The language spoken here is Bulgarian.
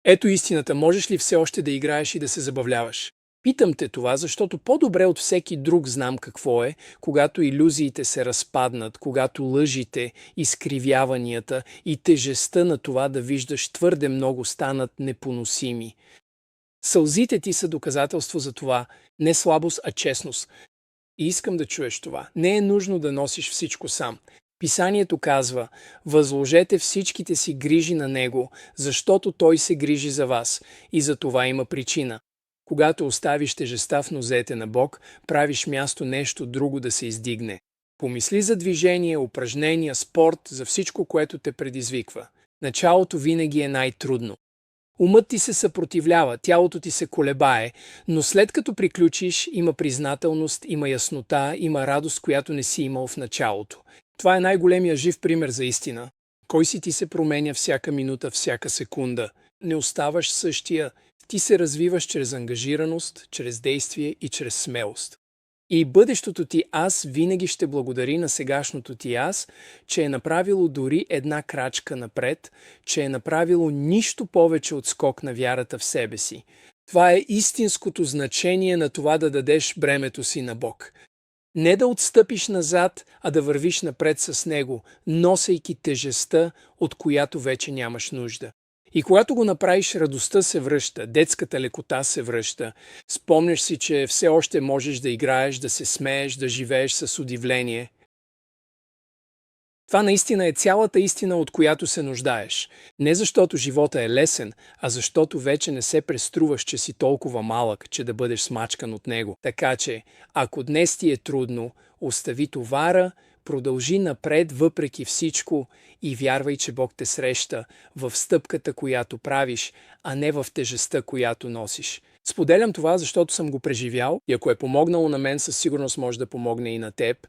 Ето истината, можеш ли все още да играеш и да се забавляваш? Питам те това, защото по-добре от всеки друг знам какво е, когато илюзиите се разпаднат, когато лъжите, изкривяванията и тежестта на това да виждаш твърде много станат непоносими. Сълзите ти са доказателство за това, не слабост, а честност. И искам да чуеш това. Не е нужно да носиш всичко сам. Писанието казва: възложете всичките си грижи на Него, защото Той се грижи за вас. И за това има причина. Когато оставиш тежестта в нозете на Бог, правиш място нещо друго да се издигне. Помисли за движение, упражнения, спорт, за всичко, което те предизвиква. Началото винаги е най-трудно. Умът ти се съпротивлява, тялото ти се колебае, но след като приключиш, има признателност, има яснота, има радост, която не си имал в началото. Това е най-големия жив пример за истина. Кой си ти се променя всяка минута, всяка секунда. Не оставаш същия. Ти се развиваш чрез ангажираност, чрез действие и чрез смелост. И бъдещото ти аз винаги ще благодари на сегашното ти аз, че е направило дори една крачка напред, че е направило нищо повече от скок на вярата в себе си. Това е истинското значение на това да дадеш бремето си на Бог. Не да отстъпиш назад, а да вървиш напред с Него, носейки тежестта, от която вече нямаш нужда. И когато го направиш, радостта се връща, детската лекота се връща. Спомняш си, че все още можеш да играеш, да се смееш, да живееш с удивление. Това наистина е цялата истина, от която се нуждаеш. Не защото живота е лесен, а защото вече не се преструваш, че си толкова малък, че да бъдеш смачкан от него. Така че, ако днес ти е трудно, остави товара, продължи напред въпреки всичко и вярвай, че Бог те среща в стъпката, която правиш, а не в тежестта, която носиш. Споделям това, защото съм го преживял и ако е помогнало на мен, със сигурност може да помогне и на теб.